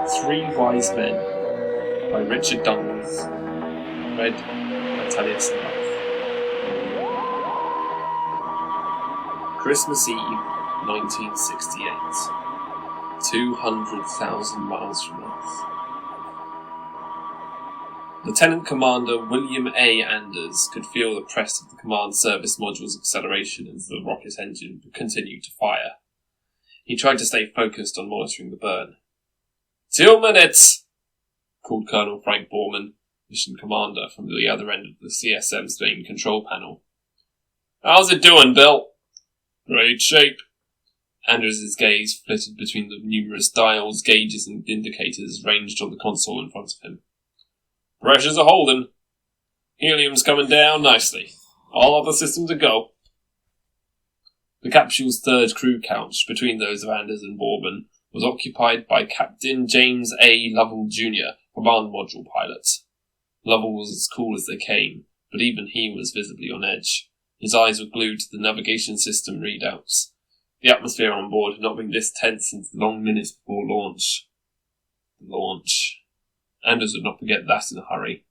Three Wise Men by Richard Dungles. Read by Talia Smith. Christmas Eve, 1968. 200,000 miles from Earth. Lieutenant Commander William A. Anders could feel the press of the command service module's acceleration as the rocket engine continued to fire. He tried to stay focused on monitoring the burn. 2 minutes! Called Colonel Frank Borman, mission commander, from the other end of the CSM's main control panel. How's it doing, Bill? Great shape. Anders' gaze flitted between the numerous dials, gauges and indicators ranged on the console in front of him. Pressures are holding. Helium's coming down nicely. All other systems are go. The capsule's third crew couch, between those of Anders and Borman, was occupied by Captain James A. Lovell Jr., command module pilot. Lovell was as cool as they came, but even he was visibly on edge. His eyes were glued to the navigation system readouts. The atmosphere on board had not been this tense since the long minutes before launch. The launch. Anders would not forget that in a hurry.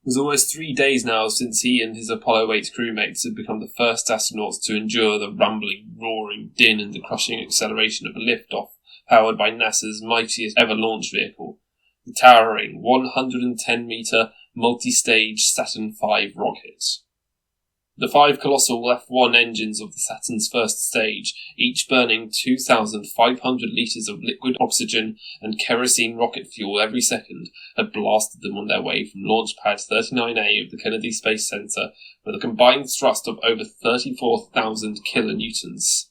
It was almost 3 days now since he and his Apollo 8 crewmates had become the first astronauts to endure the rumbling, roaring din and the crushing acceleration of a liftoff powered by NASA's mightiest ever launch vehicle, the towering 110-metre multi-stage Saturn V rocket. The 5 colossal F-1 engines of the Saturn's first stage, each burning 2,500 litres of liquid oxygen and kerosene rocket fuel every second, had blasted them on their way from Launch Pad 39A of the Kennedy Space Center with a combined thrust of over 34,000 kilonewtons.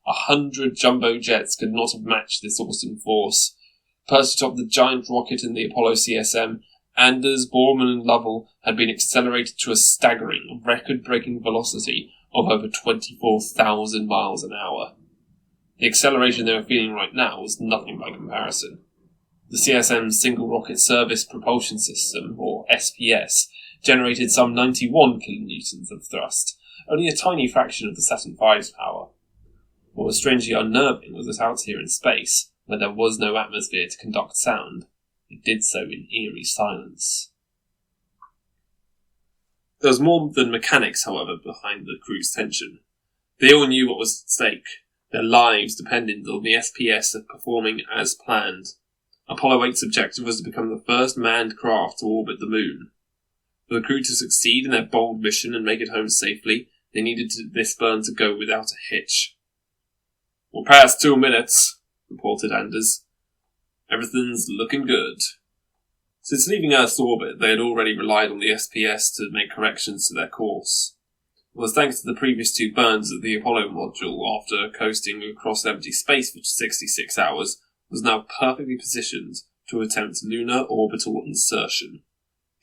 100 jumbo jets could not have matched this awesome force. Perched atop the giant rocket in the Apollo CSM, Anders, Borman and Lovell had been accelerated to a staggering, record-breaking velocity of over 24,000 miles an hour. The acceleration they were feeling right now was nothing by comparison. The CSM's Single Rocket Service Propulsion System, or SPS, generated some 91 kilonewtons of thrust, only a tiny fraction of the Saturn V's power. What was strangely unnerving was that out here in space, where there was no atmosphere to conduct sound, it did so in eerie silence. There was more than mechanics, however, behind the crew's tension. They all knew what was at stake. Their lives depended on the SPS performing as planned. Apollo 8's objective was to become the first manned craft to orbit the moon. For the crew to succeed in their bold mission and make it home safely, they needed this burn to go without a hitch. "We're past 2 minutes," reported Anders. "Everything's looking good." Since leaving Earth's orbit, they had already relied on the SPS to make corrections to their course. It was thanks to the previous 2 burns that the Apollo module, after coasting across empty space for 66 hours, was now perfectly positioned to attempt lunar orbital insertion.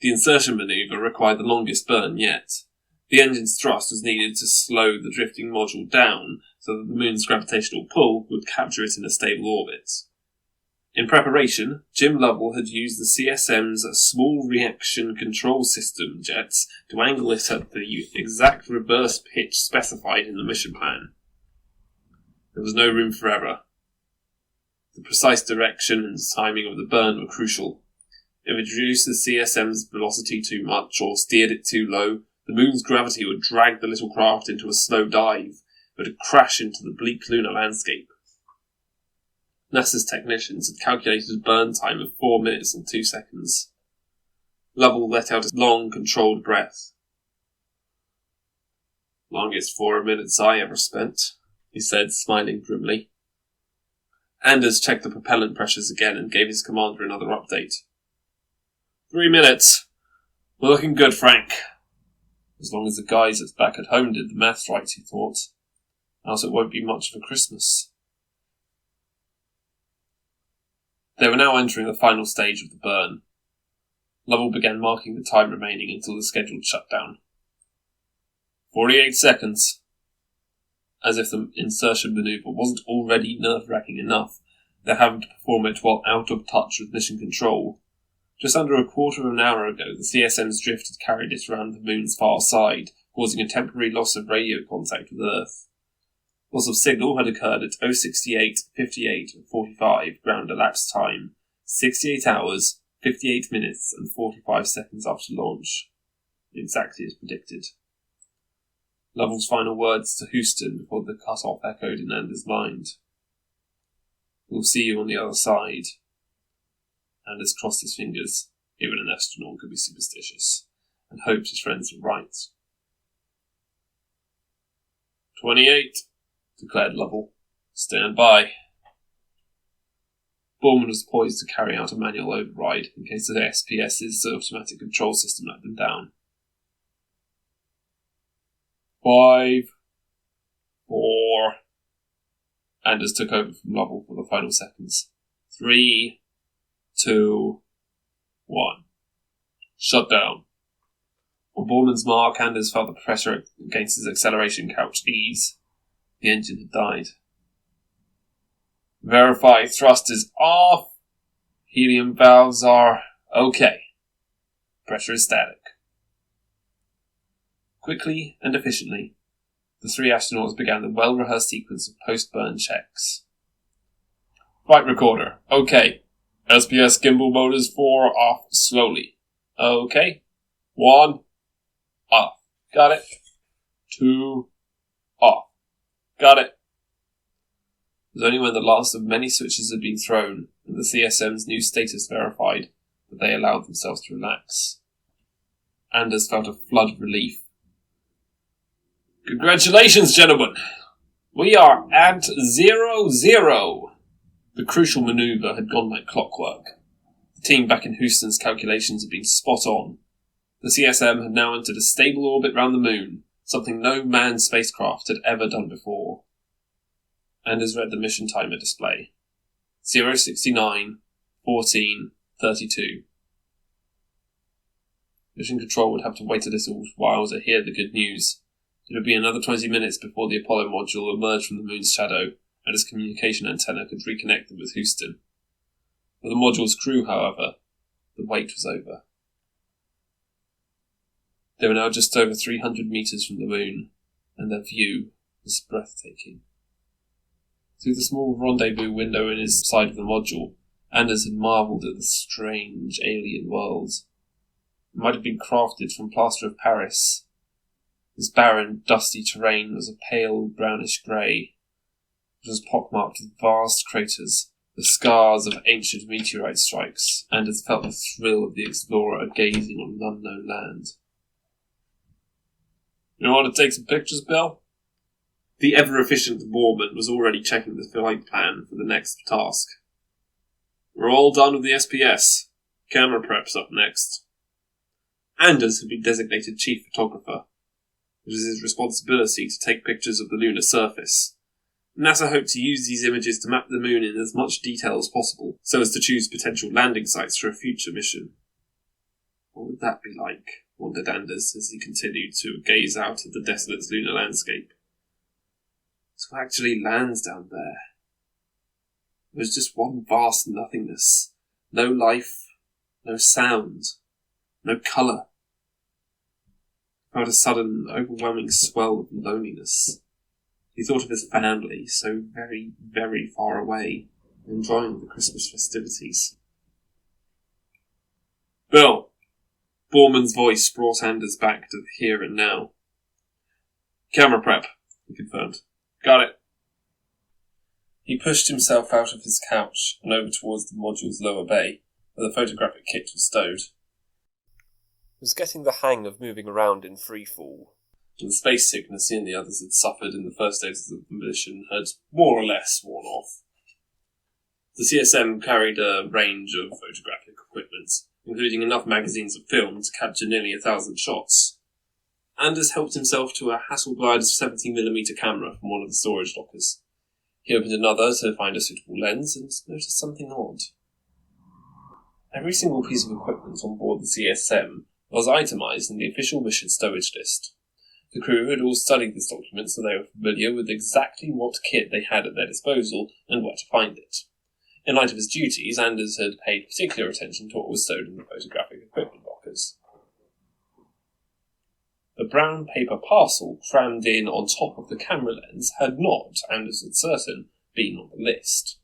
The insertion maneuver required the longest burn yet. The engine's thrust was needed to slow the drifting module down so that the moon's gravitational pull would capture it in a stable orbit. In preparation, Jim Lovell had used the CSM's small reaction control system jets to angle it at the exact reverse pitch specified in the mission plan. There was no room for error. The precise direction and timing of the burn were crucial. If it reduced the CSM's velocity too much or steered it too low, the moon's gravity would drag the little craft into a slow dive, but would crash into the bleak lunar landscape. NASA's technicians had calculated a burn time of 4 minutes and 2 seconds. Lovell let out a long, controlled breath. "Longest 4 minutes I ever spent," he said, smiling grimly. Anders checked the propellant pressures again and gave his commander another update. 3 minutes. We're looking good, Frank. As long as the guys that's back at home did the maths right, he thought. Else it won't be much of a Christmas. They were now entering the final stage of the burn. Lovell began marking the time remaining until the scheduled shutdown. 48 seconds. As if the insertion maneuver wasn't already nerve-wracking enough, they're having to perform it while out of touch with mission control. Just under a quarter of an hour ago, the CSM's drift had carried it around the moon's far side, causing a temporary loss of radio contact with Earth. Loss of signal had occurred at 068, 58, and 45 ground elapsed time, 68 hours, 58 minutes and 45 seconds after launch, exactly as predicted. Lovell's final words to Houston before the cut-off echoed in Anders' mind. "We'll see you on the other side." Anders crossed his fingers. Even an astronaut could be superstitious, and hoped his friends were right. 28, declared Lovell. "Stand by." Borman was poised to carry out a manual override in case the SPS's automatic control system let them down. 5, 4... Anders took over from Lovell for the final seconds. 3, 2, 1. Shut down. On Borman's mark, Anders felt the pressure against his acceleration couch ease. The engine had died. "Verify thrust is off. Helium valves are okay. Pressure is static." Quickly and efficiently, the three astronauts began the well-rehearsed sequence of post-burn checks. "Flight recorder, okay. SPS gimbal motors 4 off slowly. Okay. 1, off. Got it. 2, off. Got it." It was only when the last of many switches had been thrown and the CSM's new status verified that they allowed themselves to relax. Anders felt a flood of relief. "Congratulations, gentlemen! We are at 0-0. The crucial manoeuvre had gone like clockwork. The team back in Houston's calculations had been spot on. The CSM had now entered a stable orbit round the moon, something no manned spacecraft had ever done before. Anders read the mission timer display. 069, 14, 32. Mission Control would have to wait a little while to hear the good news. It would be another 20 minutes before the Apollo module emerged from the moon's shadow and its communication antenna could reconnect them with Houston. For the module's crew, however, the wait was over. They were now just over 300 metres from the moon, and their view was breathtaking. Through the small rendezvous window in his side of the module, Anders had marvelled at the strange alien world. It might have been crafted from plaster of Paris. This barren, dusty terrain was a pale brownish grey. It was pockmarked with vast craters, the scars of ancient meteorite strikes, and it felt the thrill of the explorer gazing on an unknown land. "You want to take some pictures, Bill?" The ever-efficient Borman was already checking the flight plan for the next task. "We're all done with the SPS. Camera prep's up next." Anders had been designated chief photographer. It was his responsibility to take pictures of the lunar surface. NASA hoped to use these images to map the moon in as much detail as possible, so as to choose potential landing sites for a future mission. What would that be like, wondered Anders as he continued to gaze out at the desolate lunar landscape. So what actually lands down there? It was just one vast nothingness. No life, no sound, no colour. He felt a sudden, overwhelming swell of loneliness. He thought of his family, so very, very far away, enjoying the Christmas festivities. "Bill!" Borman's voice brought Anders back to the here and now. "Camera prep," he confirmed. "Got it." He pushed himself out of his couch and over towards the module's lower bay, where the photographic kit was stowed. He was getting the hang of moving around in free fall, and the space sickness he and the others had suffered in the first days of the mission had more or less worn off. The CSM carried a range of photographic equipment, including enough magazines of film to capture nearly 1,000 shots. Anders helped himself to a Hasselblad 70mm camera from one of the storage lockers. He opened another to find a suitable lens and noticed something odd. Every single piece of equipment on board the CSM was itemised in the official mission stowage list. The crew had all studied this document, so they were familiar with exactly what kit they had at their disposal and where to find it. In light of his duties, Anders had paid particular attention to what was stowed in the photographic equipment lockers. The brown paper parcel crammed in on top of the camera lens had not, Anders was certain, been on the list.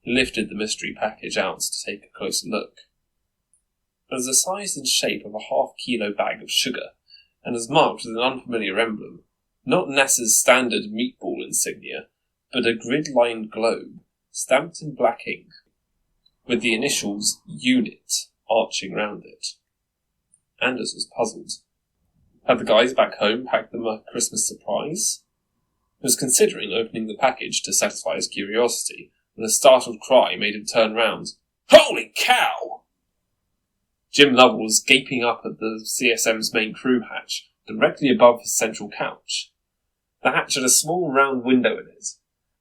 He lifted the mystery package out to take a closer look. It was the size and shape of a half-kilo bag of sugar, and was marked with an unfamiliar emblem. Not NASA's standard meatball insignia, but a grid-lined globe, stamped in black ink, with the initials UNIT arching round it. Anders was puzzled. Had the guys back home packed them a Christmas surprise? He was considering opening the package to satisfy his curiosity, when a startled cry made him turn round. Holy cow! Jim Lovell was gaping up at the CSM's main crew hatch, directly above his central couch. The hatch had a small round window in it.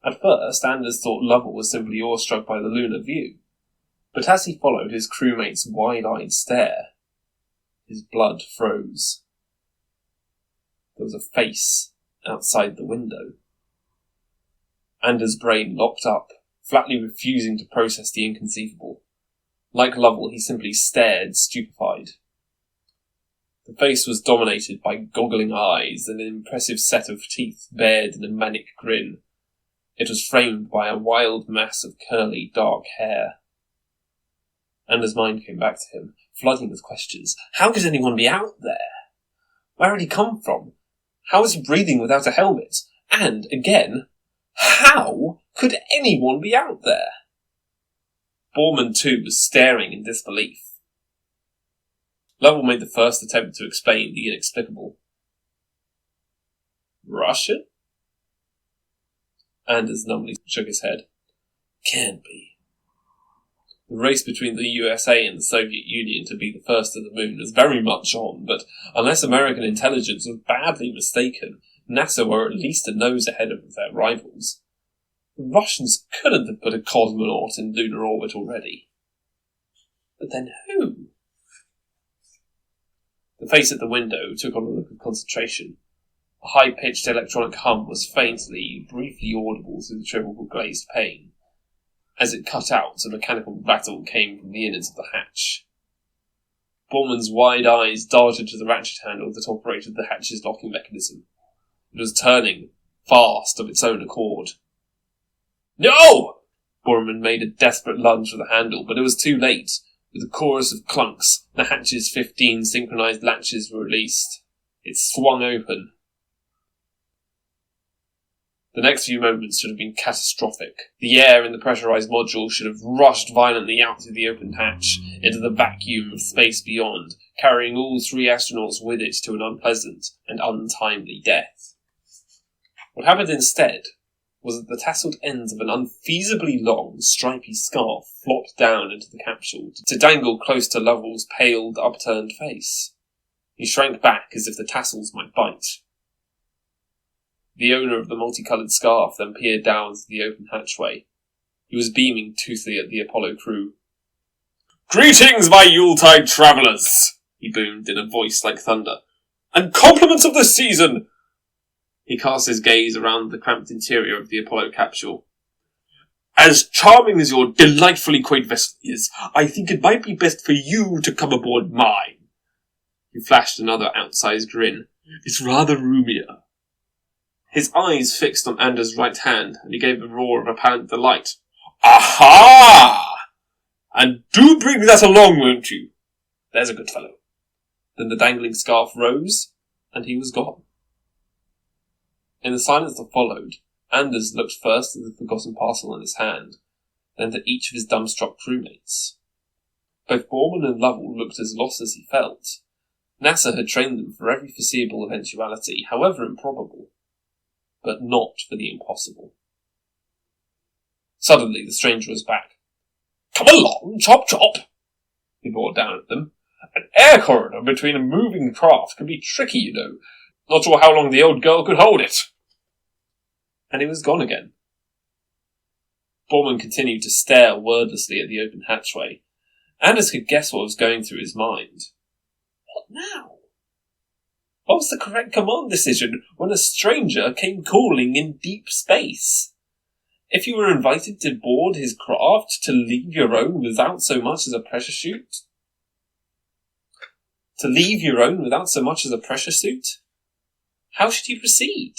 At first, Anders thought Lovell was simply awestruck by the lunar view. But as he followed his crewmate's wide-eyed stare, his blood froze. There was a face outside the window. Anders' brain locked up, flatly refusing to process the inconceivable. Like Lovell, he simply stared, stupefied. The face was dominated by goggling eyes and an impressive set of teeth bared in a manic grin. It was framed by a wild mass of curly, dark hair. Anders' mind came back to him, flooding with questions. How could anyone be out there? Where had he come from? How was he breathing without a helmet? And, again, how could anyone be out there? Borman, too, was staring in disbelief. Lovell made the first attempt to explain the inexplicable. Russian? Anders numbly shook his head. Can't be. The race between the USA and the Soviet Union to be the first to the moon was very much on, but unless American intelligence was badly mistaken, NASA were at least a nose ahead of their rivals. The Russians couldn't have put a cosmonaut in lunar orbit already. But then who? The face at the window took on a look of concentration. A high-pitched electronic hum was faintly, briefly audible through the triple glazed pane. As it cut out, a mechanical rattle came from the innards of the hatch. Borman's wide eyes darted to the ratchet handle that operated the hatch's locking mechanism. It was turning, fast, of its own accord. No! Borman made a desperate lunge for the handle, but it was too late. With a chorus of clunks, the hatch's 15 synchronized latches were released. It swung open. The next few moments should have been catastrophic. The air in the pressurized module should have rushed violently out through the open hatch, into the vacuum of space beyond, carrying all 3 astronauts with it to an unpleasant and untimely death. What happened instead was that the tasseled ends of an unfeasibly long, stripy scarf flopped down into the capsule to dangle close to Lovell's pale, upturned face. He shrank back as if the tassels might bite. The owner of the multicoloured scarf then peered down through the open hatchway. He was beaming toothily at the Apollo crew. "Greetings, my Yuletide travellers!" he boomed in a voice like thunder. "And compliments of the season!" He cast his gaze around the cramped interior of the Apollo capsule. "As charming as your delightfully quaint vessel is, I think it might be best for you to come aboard mine." He flashed another outsized grin. "It's rather roomier." His eyes fixed on Anders' right hand, and he gave a roar of apparent delight. "Aha! And do bring that along, won't you? There's a good fellow." Then the dangling scarf rose, and he was gone. In the silence that followed, Anders looked first at the forgotten parcel in his hand, then to each of his dumbstruck crewmates. Both Borman and Lovell looked as lost as he felt. NASA had trained them for every foreseeable eventuality, however improbable, but not for the impossible. Suddenly, the stranger was back. "Come along, chop chop!" he roared down at them. "An air corridor between a moving craft can be tricky, you know. Not sure how long the old girl could hold it." And he was gone again. Borman continued to stare wordlessly at the open hatchway. Anders could guess what was going through his mind. What now? What was the correct command decision when a stranger came calling in deep space? If you were invited to board his craft, to leave your own without so much as a pressure suit? To leave your own without so much as a pressure suit? How should you proceed?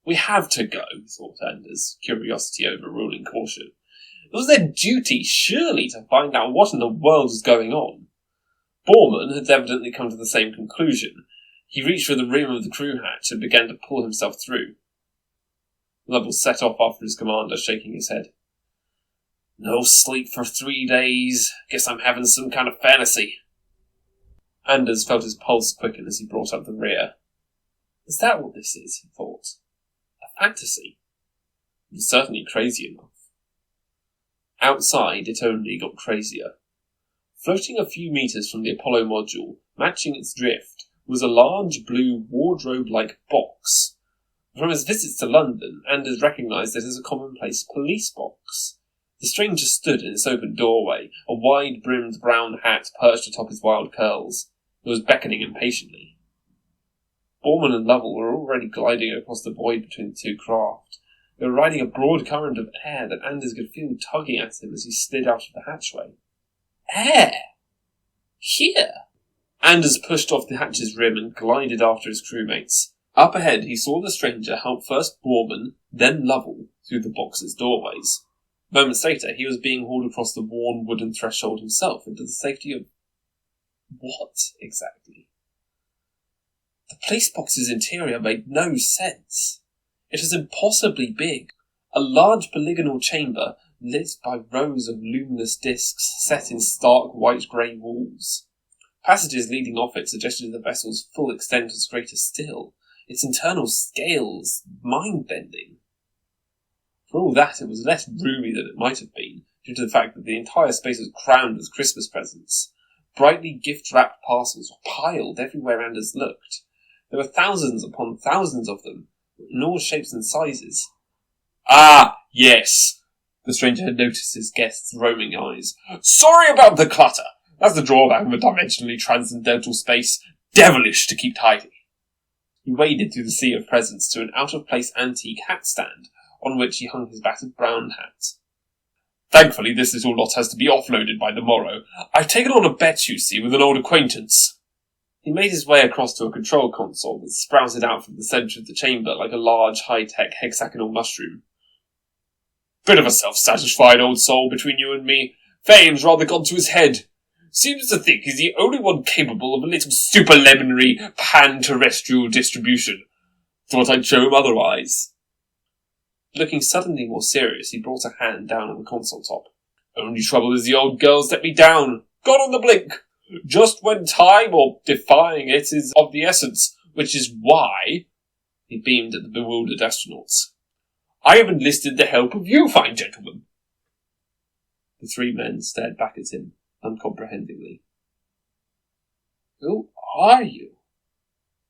"We have to go," thought Anders, curiosity overruling caution. It was their duty, surely, to find out what in the world was going on. Borman had evidently come to the same conclusion. He reached for the rim of the crew hatch and began to pull himself through. Lovell set off after his commander, shaking his head. No sleep for 3 days. Guess I'm having some kind of fantasy. Anders felt his pulse quicken as he brought up the rear. Is that what this is, he thought? A fantasy? It was certainly crazy enough. Outside, it only got crazier. Floating a few metres from the Apollo module, matching its drift, was a large blue wardrobe-like box. From his visits to London, Anders recognised it as a commonplace police box. The stranger stood in its open doorway, a wide-brimmed brown hat perched atop his wild curls. It was beckoning impatiently. Borman and Lovell were already gliding across the void between the two craft. They were riding a broad current of air that Anders could feel tugging at him as he slid out of the hatchway. Air! Here! Anders pushed off the hatch's rim and glided after his crewmates. Up ahead, he saw the stranger help first Borman, then Lovell, through the box's doorways. Moments later, he was being hauled across the worn wooden threshold himself into the safety of... what, exactly? The police box's interior made no sense. It was impossibly big. A large polygonal chamber lit by rows of luminous discs set in stark white-grey walls. Passages leading off it suggested the vessel's full extent was greater still, its internal scales mind-bending. For all that, it was less roomy than it might have been, due to the fact that the entire space was crammed with Christmas presents. Brightly gift-wrapped parcels were piled everywhere Anders looked. There were thousands upon thousands of them, in all shapes and sizes. Ah, yes! The stranger had noticed his guest's roaming eyes. Sorry about the clutter! That's the drawback of a dimensionally transcendental space. Devilish to keep tidy. He waded through the sea of presents to an out-of-place antique hat stand, on which he hung his battered brown hat. Thankfully, this little lot has to be offloaded by the morrow. I've taken on a bet, you see, with an old acquaintance. He made his way across to a control console that sprouted out from the centre of the chamber like a large, high-tech hexagonal mushroom. Bit of a self-satisfied old soul between you and me. Fame's rather gone to his head. Seems to think he's the only one capable of a little superleminary pan-terrestrial distribution. Thought I'd show him otherwise. Looking suddenly more serious, he brought a hand down on the console top. Only trouble is the old girl's let me down. Got on the blink. Just when time, or defying it, is of the essence, which is why... He beamed at the bewildered astronauts. I have enlisted the help of you, fine gentlemen. The three men stared back at him, uncomprehendingly. Who are you?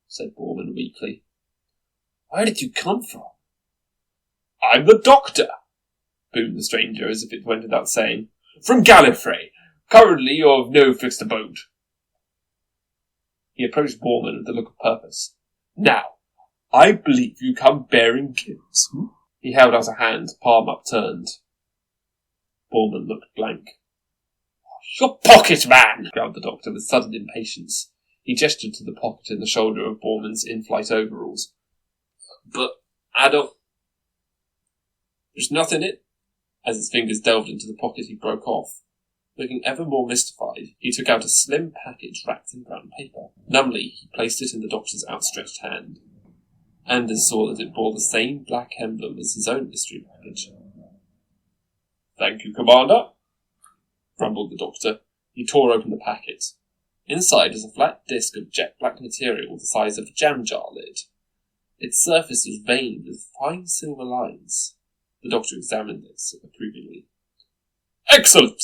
Said Borman weakly. Where did you come from? I'm the Doctor, boomed the stranger as if it went without saying. From Gallifrey. Currently you're of no fixed abode. He approached Borman with a look of purpose. Now, I believe you come bearing gifts. He held out a hand, palm upturned. Borman looked blank. Your pocket, man! Growled the Doctor with sudden impatience. He gestured to the pocket in the shoulder of Borman's in-flight overalls. But I don't... There's nothing in it. As his fingers delved into the pocket, he broke off. Looking ever more mystified, he took out a slim package wrapped in brown paper. Numbly, he placed it in the Doctor's outstretched hand. Anders saw that it bore the same black emblem as his own mystery package. Thank you, Commander, grumbled the Doctor. He tore open the packet. Inside was a flat disc of jet-black material the size of a jam jar lid. Its surface was veined with fine silver lines. The Doctor examined it approvingly. Excellent!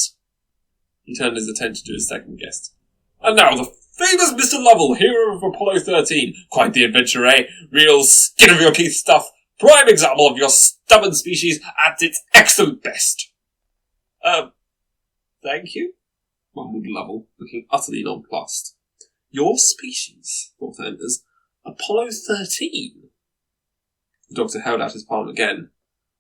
He turned his attention to his second guest. And now the famous Mr. Lovell, hero of Apollo 13. Quite the adventure, eh? Real skin-of-your-teeth stuff. Prime example of your stubborn species at its excellent best. Thank you, mumbled Lovell, looking utterly nonplussed. Your species, thought Anders. Apollo 13? The Doctor held out his palm again.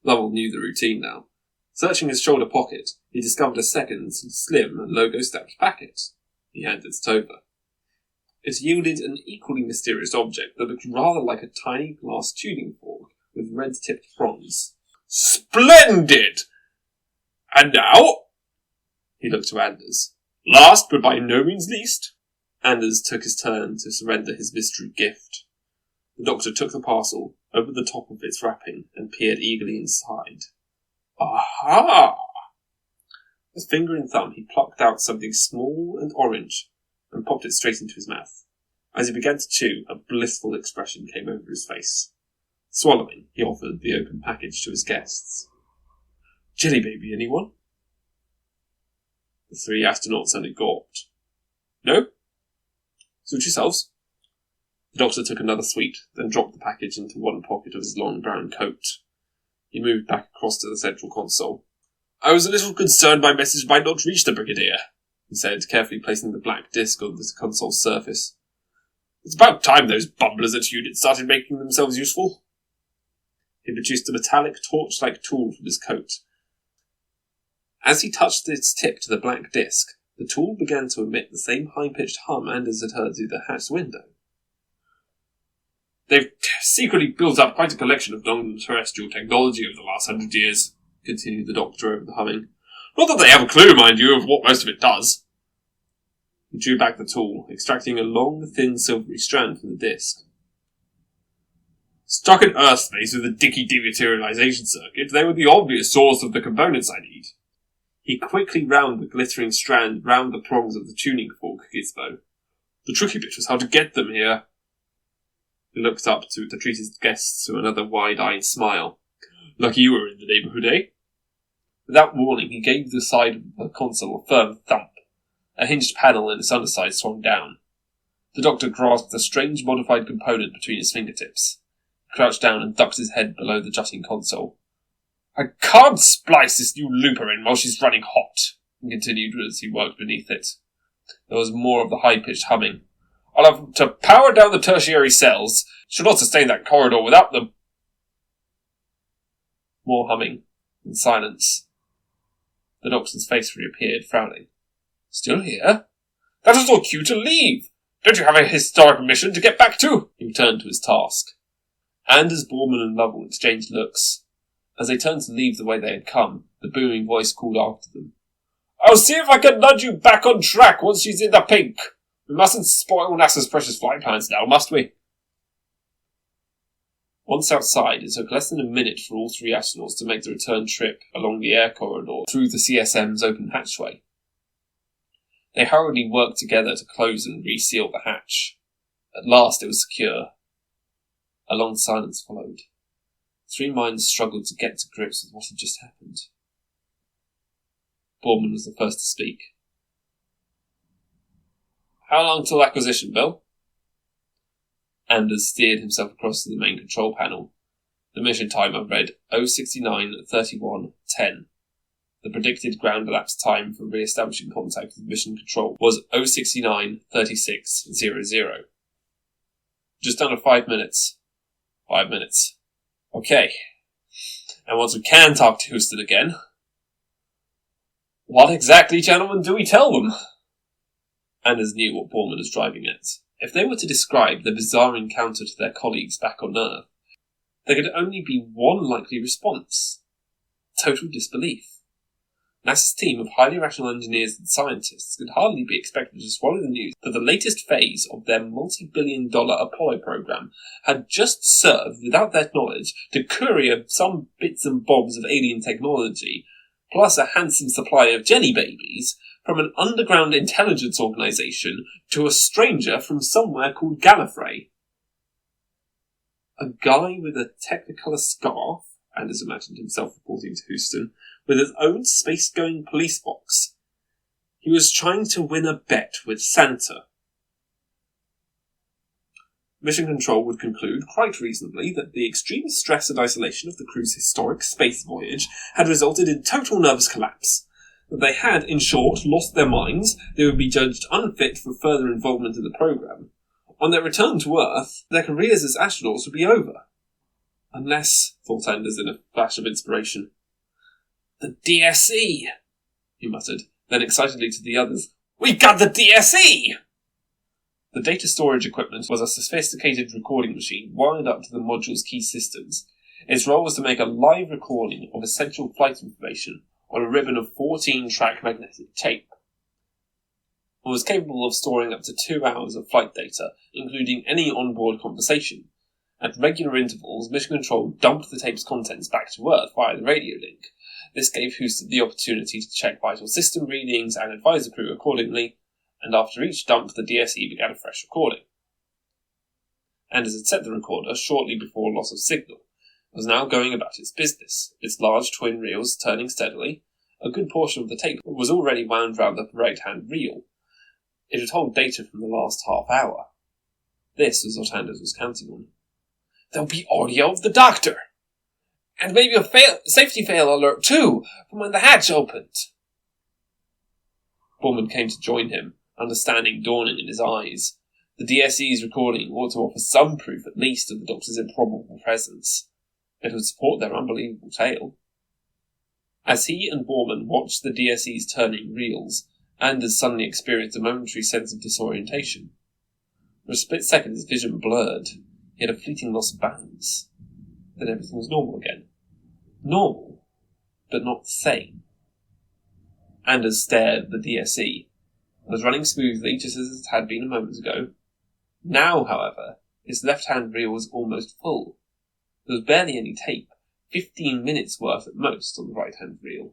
Lovell knew the routine now. Searching his shoulder pocket, he discovered a second, slim, logo-stamped packet. He handed it over. It yielded an equally mysterious object that looked rather like a tiny glass tuning fork with red-tipped prongs. Splendid! And now? He looked to Anders. Last, but by no means least. Anders took his turn to surrender his mystery gift. The doctor took the parcel, opened the top of its wrapping, and peered eagerly inside. Aha! With finger and thumb, he plucked out something small and orange, and popped it straight into his mouth. As he began to chew, a blissful expression came over his face. Swallowing, he offered the open package to his guests. Jelly baby, anyone? The 3 astronauts only gawped. No? Suit yourselves. The doctor took another sweet, then dropped the package into one pocket of his long brown coat. He moved back across to the central console. I was a little concerned my message might not reach the Brigadier, he said, carefully placing the black disc on the console's surface. It's about time those bumblers at Unit started making themselves useful. He produced a metallic torch-like tool from his coat. As he touched its tip to the black disc, the tool began to emit the same high-pitched hum Anders had heard through the hatch window. They've secretly built up quite a collection of non-terrestrial technology over the last 100 years, continued the doctor over the humming. Not that they have a clue, mind you, of what most of it does. He drew back the tool, extracting a long, thin, silvery strand from the disc. Stuck in Earth space with a dicky dematerialization circuit, they were the obvious source of the components I need. He quickly wound the glittering strand round the prongs of the tuning fork gizmo. The tricky bit was how to get them here. He looked up to treat his guests with another wide-eyed smile. Lucky you were in the neighbourhood, eh? Without warning, he gave the side of the console a firm thump. A hinged panel in its underside swung down. The doctor grasped a strange modified component between his fingertips. He crouched down and ducked his head below the jutting console. I can't splice this new looper in while she's running hot, he continued as he worked beneath it. There was more of the high-pitched humming. I'll have to power down the tertiary cells. Should not sustain that corridor without them. More humming, and silence. The doctor's face reappeared, frowning. Still here? That is your cue to leave. Don't you have a historic mission to get back to? He returned to his task. Anders, Borman and Lovell exchanged looks. As they turned to leave the way they had come, the booming voice called after them. I'll see if I can nudge you back on track once she's in the pink. We mustn't spoil NASA's precious flight plans now, must we? Once outside, it took less than a minute for all 3 astronauts to make the return trip along the air corridor through the CSM's open hatchway. They hurriedly worked together to close and reseal the hatch. At last it was secure. A long silence followed. 3 minds struggled to get to grips with what had just happened. Borman was the first to speak. How long till acquisition, Bill? Anders steered himself across to the main control panel. The mission timer read 069:31:10. The predicted ground elapse time for re-establishing contact with mission control was 069:36:00. Just under 5 minutes. 5 minutes. Okay. And once we can talk to Houston again, what exactly, gentlemen, do we tell them? Anders knew what Borman was driving at. If they were to describe the bizarre encounter to their colleagues back on Earth, there could only be one likely response. Total disbelief. NASA's team of highly rational engineers and scientists could hardly be expected to swallow the news that the latest phase of their multi-billion-dollar Apollo program had just served, without their knowledge, to courier some bits and bobs of alien technology, plus a handsome supply of jelly babies, from an underground intelligence organization to a stranger from somewhere called Gallifrey. A guy with a Technicolor scarf, Anders imagined himself reporting to Houston, with his own space-going police box. He was trying to win a bet with Santa. Mission Control would conclude, quite reasonably, that the extreme stress and isolation of the crew's historic space voyage had resulted in total nervous collapse. That they had, in short, lost their minds, they would be judged unfit for further involvement in the program. On their return to Earth, their careers as astronauts would be over. Unless, thought Anders in a flash of inspiration, the DSE, he muttered, then excitedly to the others, We got the DSE! The data storage equipment was a sophisticated recording machine wired up to the module's key systems. Its role was to make a live recording of essential flight information, on a ribbon of 14-track magnetic tape. It was capable of storing up to 2 hours of flight data, including any onboard conversation. At regular intervals, Mission Control dumped the tape's contents back to Earth via the radio link. This gave Houston the opportunity to check vital system readings and advise the crew accordingly, and after each dump, the DSE began a fresh recording. Anders had set the recorder shortly before loss of signal. It was now going about its business, its large twin reels turning steadily. A good portion of the tape was already wound round the right-hand reel. It would hold data from the last half hour. This was what Anders was counting on. There'll be audio of the doctor. And maybe a safety fail alert, too, from when the hatch opened. Borman came to join him, understanding dawning in his eyes. The DSE's recording ought to offer some proof at least of the Doctor's improbable presence. It would support their unbelievable tale. As he and Borman watched the DSE's turning reels, Anders suddenly experienced a momentary sense of disorientation. For a split second his vision blurred. He had a fleeting loss of balance. Then everything was normal again. Normal, but not the same. Anders stared at the DSE. It was running smoothly, just as it had been a moment ago. Now, however, its left-hand reel was almost full. There was barely any tape, 15 minutes worth at most on the right-hand reel.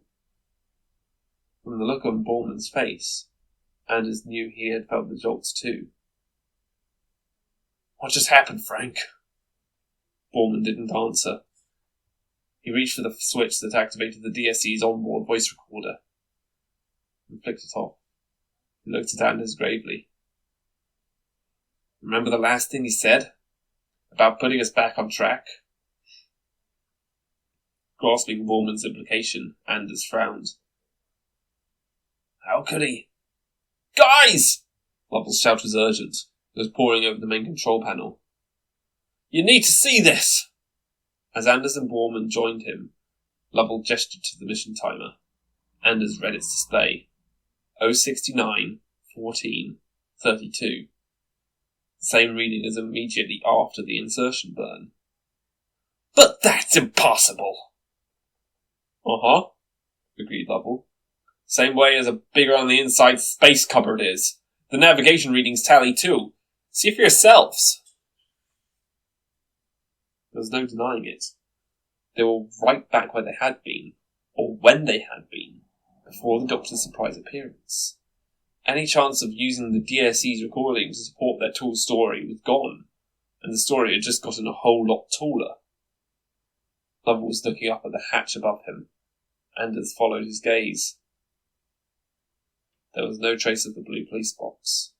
From the look on Borman's face, Anders knew he had felt the jolts too. What just happened, Frank? Borman didn't answer. He reached for the switch that activated the DSE's onboard voice recorder and flicked it off. He looked at Anders gravely. Remember the last thing he said? About putting us back on track? Grasping Borman's implication, Anders frowned. How could he? Guys! Lovell's shout was urgent. It was pouring over the main control panel. You need to see this! As Anders and Borman joined him, Lovell gestured to the mission timer. Anders read its display. 069, 14, 32. The same reading as immediately after the insertion burn. But that's impossible! Uh-huh, agreed Lovell. Same way as a bigger on the inside space cupboard is. The navigation readings tally too. See for yourselves. There was no denying it. They were right back where they had been, or when they had been, before the Doctor's surprise appearance. Any chance of using the DSE's recording to support their tall story was gone, and the story had just gotten a whole lot taller. Lovell was looking up at the hatch above him. Anders followed his gaze. There was no trace of the blue police box.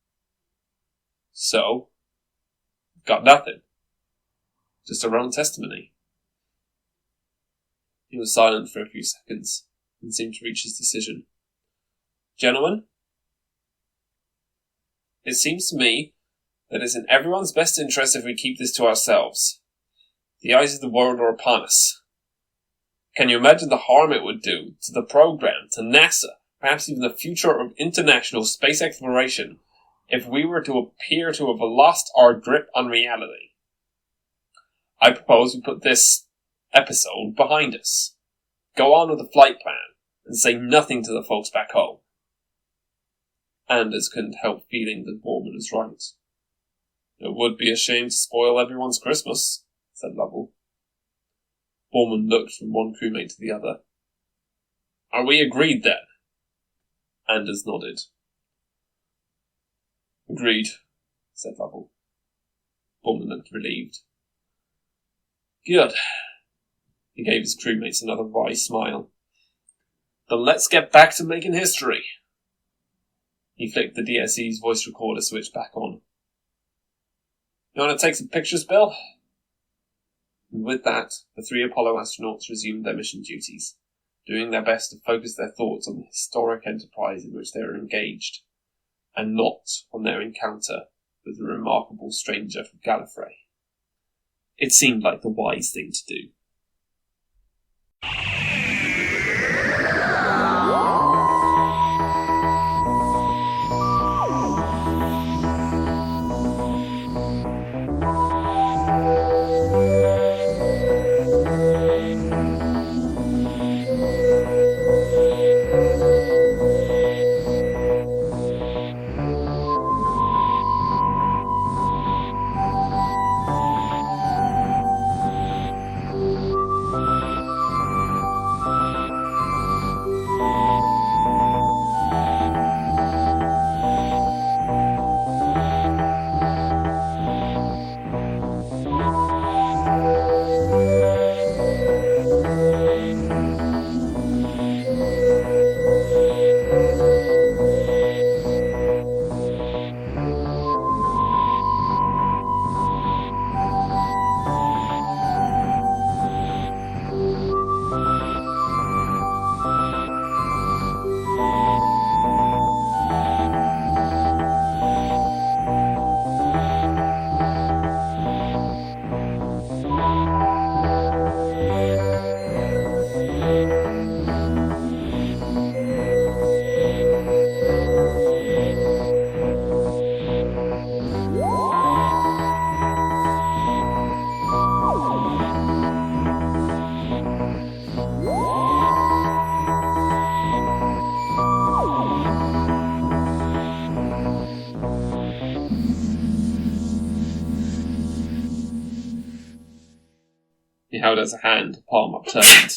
So, got nothing. Just a wrong testimony. He was silent for a few seconds, and seemed to reach his decision. Gentlemen, it seems to me that it's in everyone's best interest if we keep this to ourselves. The eyes of the world are upon us. Can you imagine the harm it would do to the program, to NASA, perhaps even the future of international space exploration, if we were to appear to have lost our grip on reality? I propose we put this episode behind us. Go on with the flight plan, and say nothing to the folks back home. Anders couldn't help feeling that Borman was right. It would be a shame to spoil everyone's Christmas, said Lovell. Borman looked from one crewmate to the other. Are we agreed then? Anders nodded. Agreed, said Lovell. Borman looked relieved. Good. He gave his crewmates another wry smile. Then let's get back to making history. He flicked the DSE's voice recorder switch back on. You want to take some pictures, Bill? And with that, the 3 Apollo astronauts resumed their mission duties, doing their best to focus their thoughts on the historic enterprise in which they were engaged, and not on their encounter with the remarkable stranger from Gallifrey. It seemed like the wise thing to do. held out a hand, palm upturned.